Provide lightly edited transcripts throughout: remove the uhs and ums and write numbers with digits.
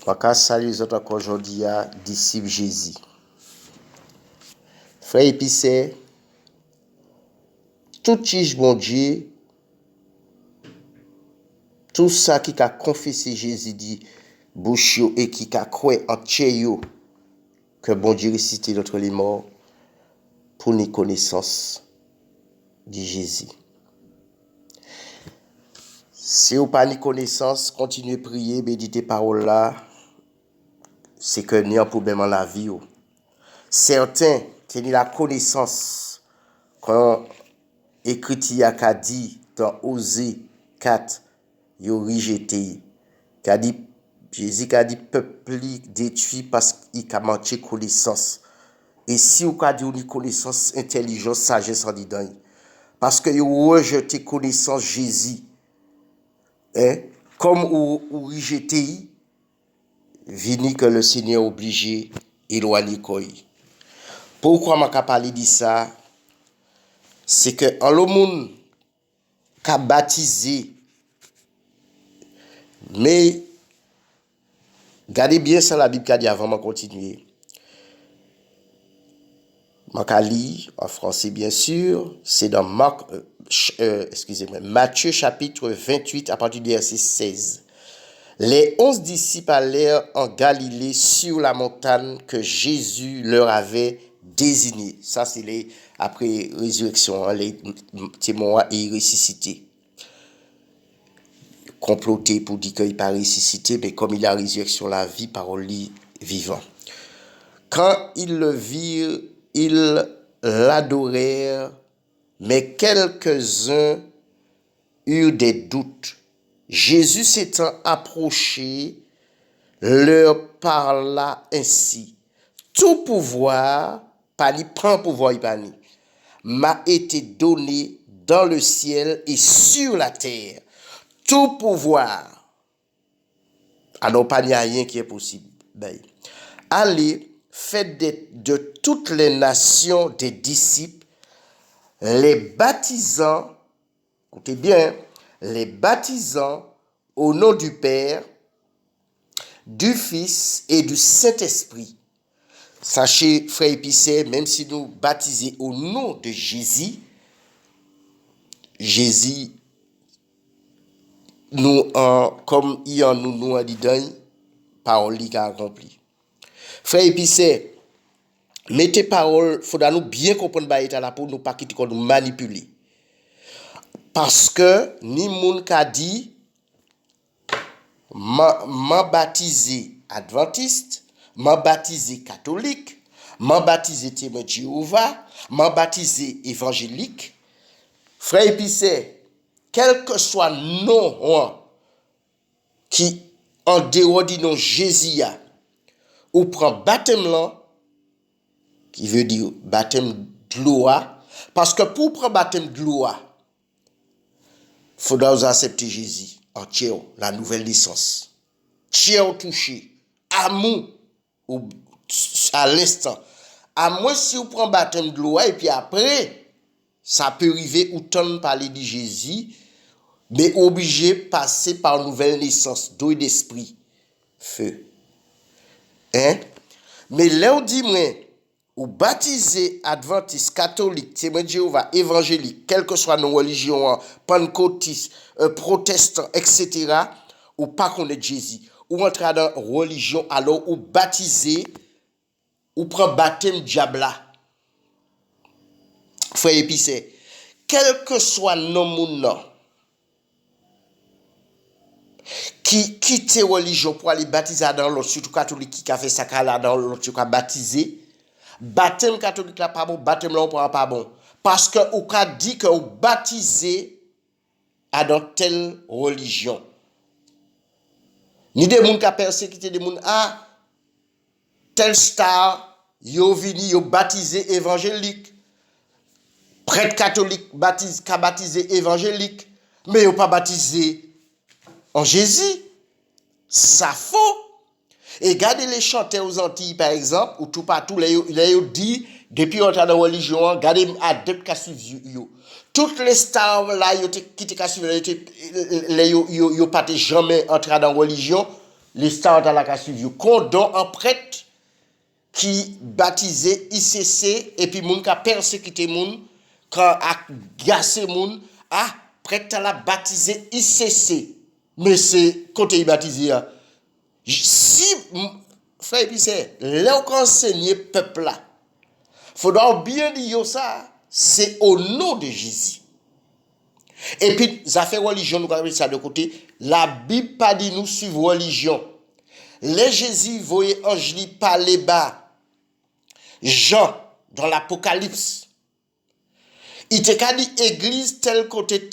Je salue les autres encore aujourd'hui à disciples Jésus. Frère épicé, tout tige bon Dieu, tout ça qui a confessé Jésus dit bouche et qui a cru en Dieu que bon Dieu ressuscité d'entre les morts pour une connaissance de Jésus. Si vous n'avez pas de connaissance, continuez à prier, méditer parole là, c'est que n'y a un problème dans la vie. Certains qui ont la connaissance, quand écrit a dit dans Osée 4, ils ont rejeté. Jésus a dit peuple détruit parce qu'il a manqué de connaissance. Et si vous avez une connaissance, intelligence, sagesse en dedans, parce que vous rejetez connaissance Jésus, comme vous rejetez, vini que le Seigneur est obligé d'éloigner quoi. Pourquoi je parle de ça? C'est que en le monde qui a baptisé, mais regardez bien ça la Bible qui a dit avant de continuer. Je lis en français bien sûr, c'est dans Matthieu chapitre 28 à partir du verset 16. Les 11 disciples allèrent en Galilée sur la montagne que Jésus leur avait désignée. Ça, c'est après résurrection, les témoins et ressuscité. Comploté pour dire qu'il n'est pas ressuscité, mais comme il a résurrection la vie, parole vivant. Quand ils le virent, ils l'adorèrent, mais quelques-uns eurent des doutes. Jésus s'étant approché, leur parla ainsi. Tout pouvoir, prend pouvoir, m'a été donné dans le ciel et sur la terre. Tout pouvoir. Alors, pas rien qui est possible. Allez, faites de toutes les nations des disciples, les baptisant, écoutez bien, les baptisant au nom du Père, du Fils et du Saint-Esprit. Sachez, frères épicés, même si nous baptisons au nom de Jésus, Jésus, nous, comme il y a nous a dit dans parole qui a accompli. Frères épicés, mettez parole, il faudra nous bien comprendre là pour nous pas quitter nous manipuler. Parce que ni moun ka dit m'a baptisé adventiste, m'a baptisé catholique, m'a baptisé témoin de Jéhovah, m'a baptisé évangélique. Frère épicé, quel que soit nom qui en dehors du nom Jésus ou prend baptême là, qui veut dire baptême de l'eau, parce que pour prendre baptême de l'eau, il faudra accepter Jésus en tiers, la nouvelle licence. Tiers touché, amour à l'instant. À moins si vous prenez baptême de l'eau et puis après, ça peut arriver ou tant parler de Jésus, mais obligé de passer par nouvelle naissance d'eau et d'esprit. Feu. Mais là, on dit, ou baptisé adventiste, catholique, témoin de Jéhovah, évangélique, quelle que soit nos religions, pentecôtistes, protestants, etc., ou pas connaître Jésus, ou entrer dans religion, alors ou baptisé, ou prend baptême diabla. Frère épicé, quel que soit nos moun qui quitte religion pour aller baptiser dans l'autre, surtout catholique qui a fait ça là dans l'autre, qui a baptisé, baptême catholique là pas bon, baptême là on prend pas bon. Parce que ou ka dit que ou baptisé à dans telle religion. Ni des moun qui a persécuté des moun tel star yo vini yo baptisé évangélique. Prêtre catholique baptisé évangélique, mais yo pas baptisé en Jésus. Ça faux. Et gardez les chanteurs aux Antilles, par exemple, ou tout partout, les dit, depuis on dans la religion, gardez adeptes qui suivent. Toutes les stars là, qui te suivent, yo pas jamais entré dans la religion, les stars à la suivi. Condon en prêtre qui baptisé ICC et puis moun qui a persécuté moun, quand a gassé moun, prêtre à la baptisé ICC. Mais c'est côté baptisé. Si, frère, et puis c'est, là qu'on enseigne peuple là, faudra bien dire ça, c'est au nom de Jésus. Et puis, ça fait religion, nous avons ça de côté. La Bible pas dit nous suivre religion. Les Jésus voyait Angeli parler bas. Jean, dans l'Apocalypse. Il te qu'a dit église tel côté,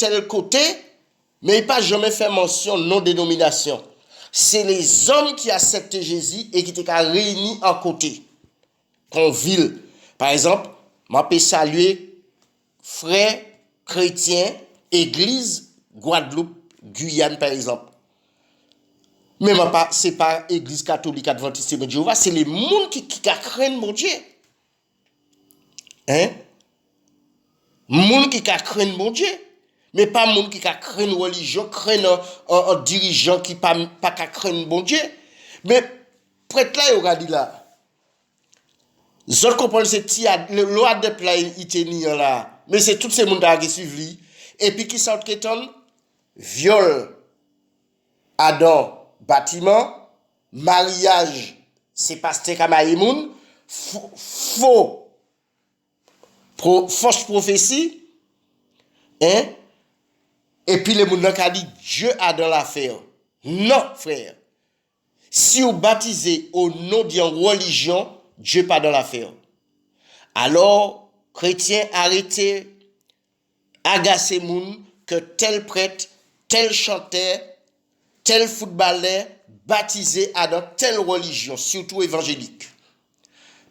mais il n'a pas jamais fait mention non-dénomination. C'est les hommes qui acceptent Jésus et qui te réunis en côté. Qu'on ville. Par exemple, je peux saluer frères chrétiens, église Guadeloupe, Guyane par exemple. Mais ce n'est pas église catholique adventiste de Jéhovah, c'est les gens qui craignent mon Dieu. Hein? Moun qui craignent mon Dieu. Mais pas moun qui craignent religion, craignent un dirigeant qui pas craignent mon Dieu. Mais prêtre là, il a dit là. Zot comprendre c'est le loi de plat il teni là. Mais c'est tous ces monde qui suivent. Et puis qui sortent qu'étonne viol Adam bâtiment, mariage c'est pasteur Kamaïmoun, fausse prophétie, hein? Et puis les gens qui a dit Dieu a dans l'affaire. Non, frère. Si vous baptisez au nom d'une religion, Dieu pas dans l'affaire. Alors, chrétiens, arrêtez, agacez moun que tel prêtre, tel chanteur, tel footballeur baptisé à dans telle religion, surtout évangélique.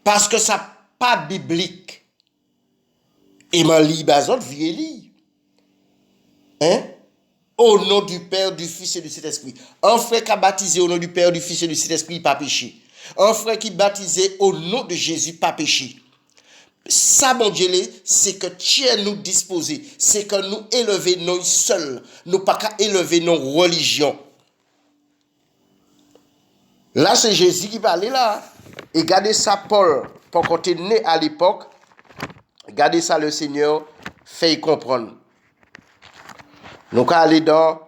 Parce que ça n'est pas biblique. Et m'en lit bazot vieli. Hein? Au nom du Père, du Fils et du Saint-Esprit. Un frère qui a baptisé au nom du Père, du Fils et du Saint-Esprit, pas péché. Un frère qui baptisé au nom de Jésus, pas péché. Ça, mon Dieu, c'est que Dieu nous disposer, c'est que nous élever nous seuls, nous pas qu'à élever nos religions. Là, c'est Jésus qui parlait là. Et regardez ça, Paul, pour qu'on était né à l'époque, regardez ça, le Seigneur fait comprendre. Nous allons aller dans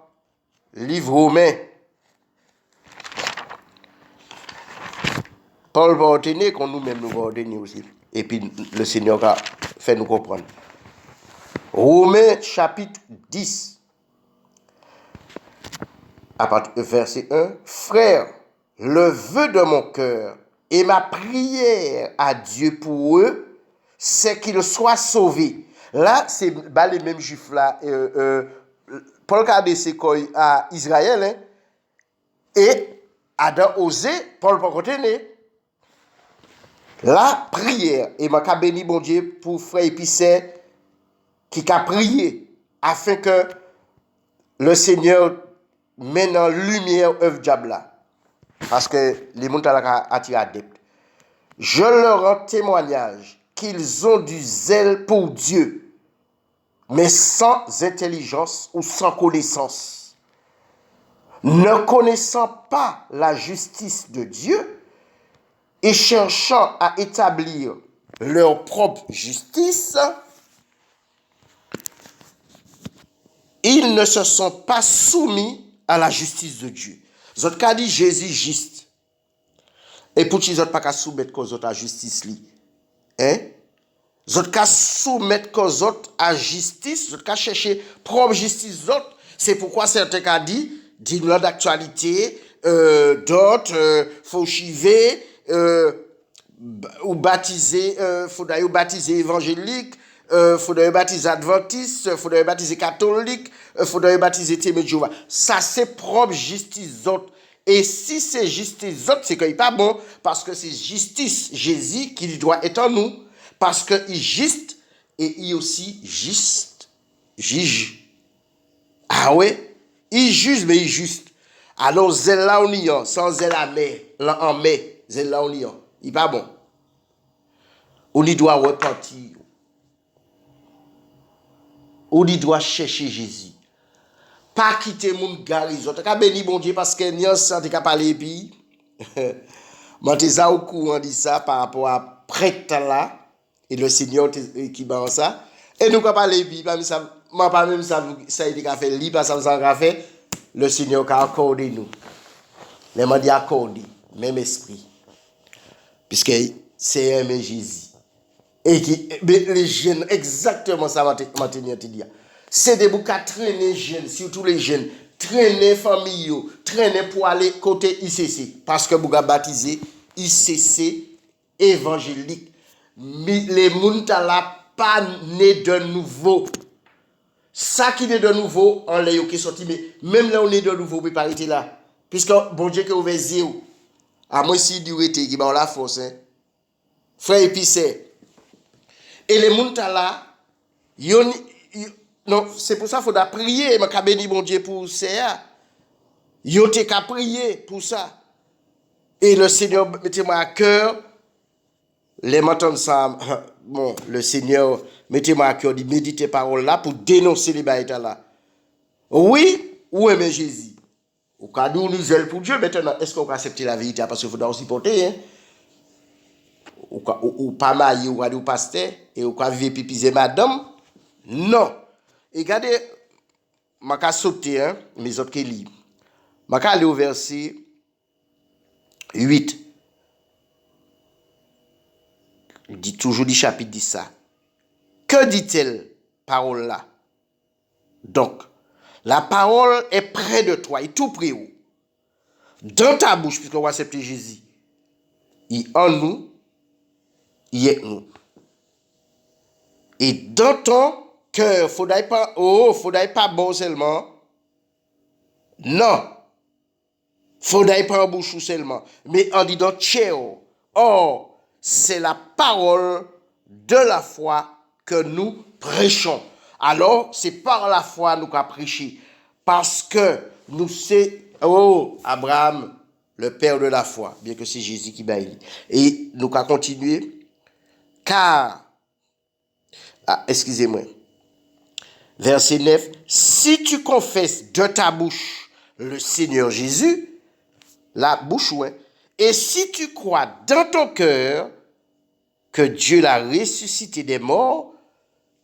le livre Romain. Paul va ordonner qu'on nous-mêmes nous va ordonner aussi. Et puis le Seigneur va faire nous comprendre. Romains chapitre 10, à partir du verset 1. Frère, le vœu de mon cœur et ma prière à Dieu pour eux, c'est qu'ils soient sauvés. Là, c'est les mêmes juifs là. Paul a dit c'est à Israël. Hein, et Adam osé, Paul pas continuer. La prière, et m'a béni bon Dieu pour frère épicé qui a prié afin que le Seigneur mène en lumière œuvre diable là. Parce que les gens attirent adeptes. Je leur rends témoignage qu'ils ont du zèle pour Dieu, mais sans intelligence ou sans connaissance. Ne connaissant pas la justice de Dieu, et cherchant à établir leur propre justice, ils ne se sont pas soumis à la justice de Dieu. Zot ka dit Jésus juste. Et pour qui zot pas ka soumettre aux autres à justice li. Hein? Zot ka soumettre aux autres à justice, zot ka chercher propre justice autres. C'est pourquoi certains ka dit dis-nous d'actualité, d'autres faut chiver ou baptiser, faudrait baptiser évangélique, faudrait baptiser adventiste, faudrait baptiser catholique, faudrait baptiser témoin de Jéhovah. Ça c'est propre justice autre. Et si c'est justice autre, c'est qu'il n'est pas bon, parce que c'est justice Jésus qui doit être en nous, parce qu'il est juste et il est aussi juste, juge. Ah ouais, il juge mais il est juste. Alors zèle là on y a, sans zèle à mai, là en mai, zèle là on y a. Il n'est pas bon. On y doit repentir. On y doit chercher Jésus. pas quitter mon garison. Tu as béni bon Dieu parce que nous sommes parler puis moi t'es au courant de ça par rapport à prêtre là et le Seigneur qui bat ça et nous pas parler puis pas ça moi pas même ça a été fait libre ça a fait le Seigneur a accordé nous. Mais m'a dit accordé même esprit puisque c'est un Jésus et qui les jeunes exactement ça m'a tenir te dire. C'est des boucas traîner jeunes, surtout les jeunes, traîner famille, traîner pour aller côté ICC. Parce que vous avez baptisé ICC évangélique. Les gens là pas né de nouveau. Ça qui est de nouveau, on l'a qui sorti, mais même là on est de nouveau, vous ne pouvez pas arrêter là. Puisque bon Dieu que vous avez zéro. À moi si du été qui va la force. Hein. Frère épicé. Et les gens là, non, c'est pour ça qu'il faut prier. Je vais bénir mon Dieu pour ça. Yo te qu'à prier pour ça. Et le Seigneur, mettez-moi à cœur. Les m'entendent ça. Bon, le Seigneur, mettez-moi à cœur de méditer parole là pour dénoncer les baïtas là. Oui, ou aimer Jésus. Ou quand nous zèle pour Dieu, maintenant, est-ce qu'on peut accepter la vérité? Parce qu'il faut aussi porter, hein. Ou pas marié, ou pasteur, et ou vivre pipiser madame. Non. Et regardez, je vais sauter, hein, mes autres qui lisent. Je vais aller au verset 8. Il dit toujours du chapitre dit ça. Que dit-elle, parole là? Donc, la parole est près de toi, il est tout près où? Dans ta bouche, puisqu'on va accepter Jésus. Il est en nous, il est nous. Et dans ton cœur, faudrait pas bon seulement. Non. Faudrait pas en bouche seulement. Mais en disant tchéo. Or, c'est la parole de la foi que nous prêchons. Alors, c'est par la foi nous qu'à prêcher. Parce que nous c'est, Abraham, le père de la foi, bien que c'est Jésus qui baille. Et nous qu'à continuer. Car, excusez-moi, verset 9, si tu confesses de ta bouche le Seigneur Jésus, la bouche, ouais, et si tu crois dans ton cœur que Dieu l'a ressuscité des morts,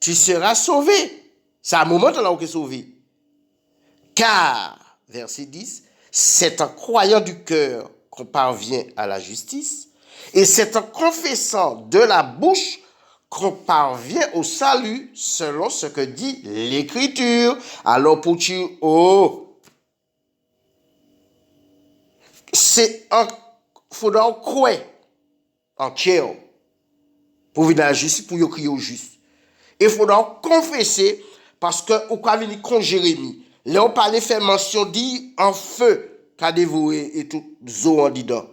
tu seras sauvé. C'est un moment là où tu es sauvé. Car, verset 10, c'est en croyant du cœur qu'on parvient à la justice, et c'est en confessant de la bouche qu'on parvient au salut selon ce que dit l'Écriture. Alors pour tu, c'est en faudra croire en Dieu pour venir à la justice, pour y crier au juste. Il faudra confesser parce que au cas venir con Jérémie, là on parlait faire mention dit en feu qu'a dévoué et tout zo en dedans.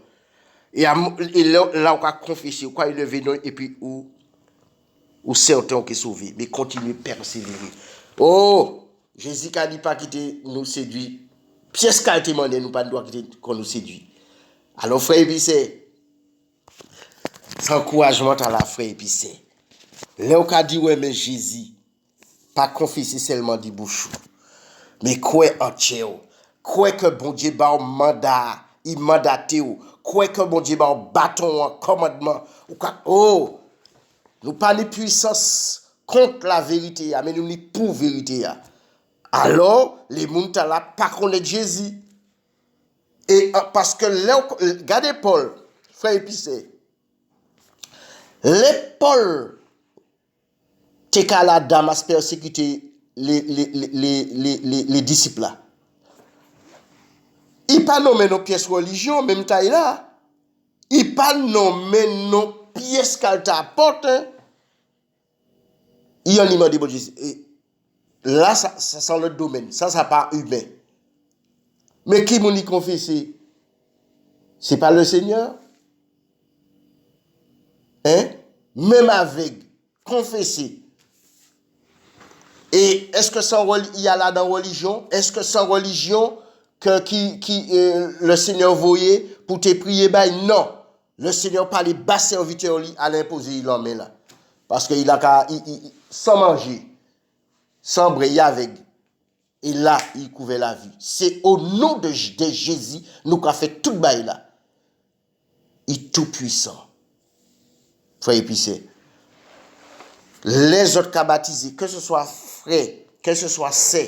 Et là on a confessé quoi il levé et puis ou certains qui sont sauvés, mais continuez à persévérer. Oh, Jésus n'a dit pas quitter nous séduit. Pièce qu'a été demandé, nous pas droit qu'on nous séduit. Alors, frère Épicé, sans encouragement à la frère Épicé. Là, on a dit, ouais, mais Jésus, pas confesser seulement du bouchou, mais quoi en Dieu, quoi que bon Dieu va au mandat, il mandaté, quoi que bon Dieu va au bâton, en commandement, oh, nous pas de puissance contre la vérité, mais nous ni pour vérité. Alors, les gens là pas connaître Jésus. Et parce que là, regardez Paul, frère épicé. Les Paul, t'es qu'à la Damas persécuter les disciples là. Il pas nommé nos pièces religion, même taille là. Il pas nommé nos pièces qu'elle t'apporte. Il y a un niveau de Jésus. Là, ça sent le domaine. Ça pas humain. Mais qui m'a confessé? C'est pas le Seigneur? Hein? Même avec confesser. Et est-ce que il y a là dans la religion? Est-ce que sans religion le Seigneur voyait pour te prier? Ben non. Le Seigneur pas les bas serviteurs à l'imposer l'homme là. Parce qu'il a sans manger, sans briller avec. Et là, il couvrait la vue. C'est au nom de Jésus, nous avons fait tout bail là. Il est tout puissant. Frère épicé. Les autres qui ont baptisé, que ce soit frère, que ce soit sœur,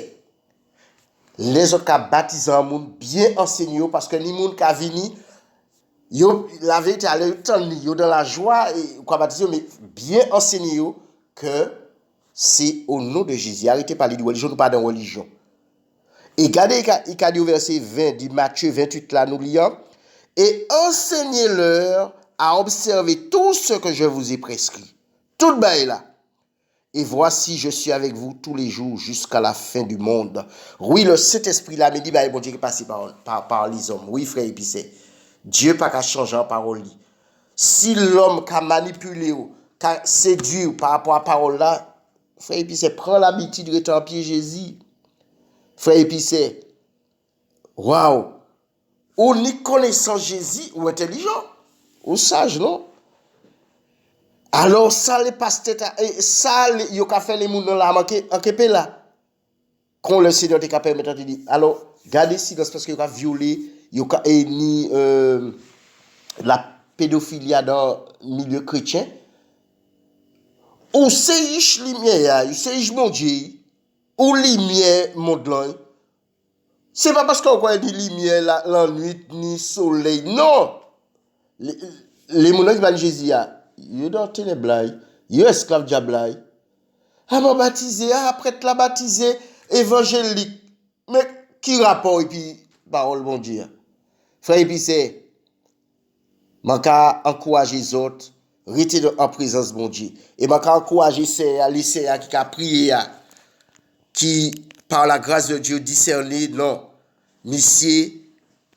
les autres qui ont baptisé un monde bien enseigné parce que les gens qui ont venu, la vérité à l'autant dans la joie et quoi baptiser mais bien enseigné que c'est au nom de Jésus. Arrêtez de parler de religion, nous pas de religion. Et regardez, il a dit au verset 20 de Matthieu 28 là, nous lions, et enseignez-leur à observer tout ce que je vous ai prescrit. Tout le bail là. Et voici, je suis avec vous tous les jours jusqu'à la fin du monde. Oui, le Saint-Esprit là me dit, bah, bon Dieu qui est passé par les hommes. Oui, frère épicé. Dieu pas qu'à changer en parole. Si l'homme qui a manipulé ou qui a séduit par rapport à la parole là, frère épicé, prends l'habitude de rester en pied Jésus. Frère épicé, waouh, ou ni connaissant Jésus ou intelligent, ou sage, non? Alors ça les pasteurs, ça ils ont fait les gens là en kepé là. Quand le Seigneur est capable de mettre dit, alors gardez silence parce qu'il a violé, il a ni la pédophilie dans le milieu chrétien. Ou c'est riche lumière, c'est riche mon Dieu, ou lumière monde là. C'est pas parce qu'on voit des lumières la nuit ni soleil, non. Les gens qui disent Jésus, ils sont ténébrailles, ils sont esclaves diablailles. Ah, m'a baptisé, prêtre la baptisé, évangélique. Mais qui rapport et puis parole bon Dieu? Frère, et puis c'est, je encourager les autres, rester en présence bon Dieu. Et je encourager les sœurs qui ont prié, qui, par la grâce de Dieu, discerné, non, monsieur,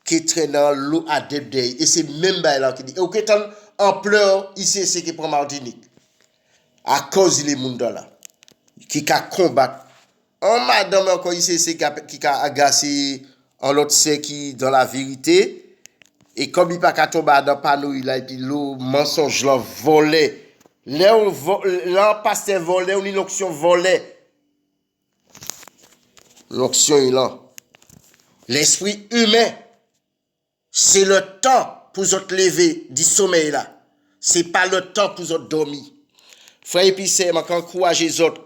qui traîne dans l'eau à Debday. Et c'est même là qui dit, ou qui est en pleurs, ici, c'est qui prend Martinique. À cause des gens là, qui a combattu. En madame, encore ici, c'est qui a agacé en l'autre, c'est qui dans la vérité. Et comme il n'y a pas qu'à tomber dans le panneau, et puis le mensonge là volé. Là, pasteur volé, ou une onction volée. L'onction est là. L'esprit humain, c'est le temps pour vous lever du sommeil là. C'est pas le temps pour vous dormir. Frère épicé, je encourage les autres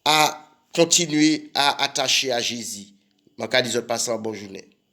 à continuer à attacher à Jésus. Je dis aux autres passer une bonne journée.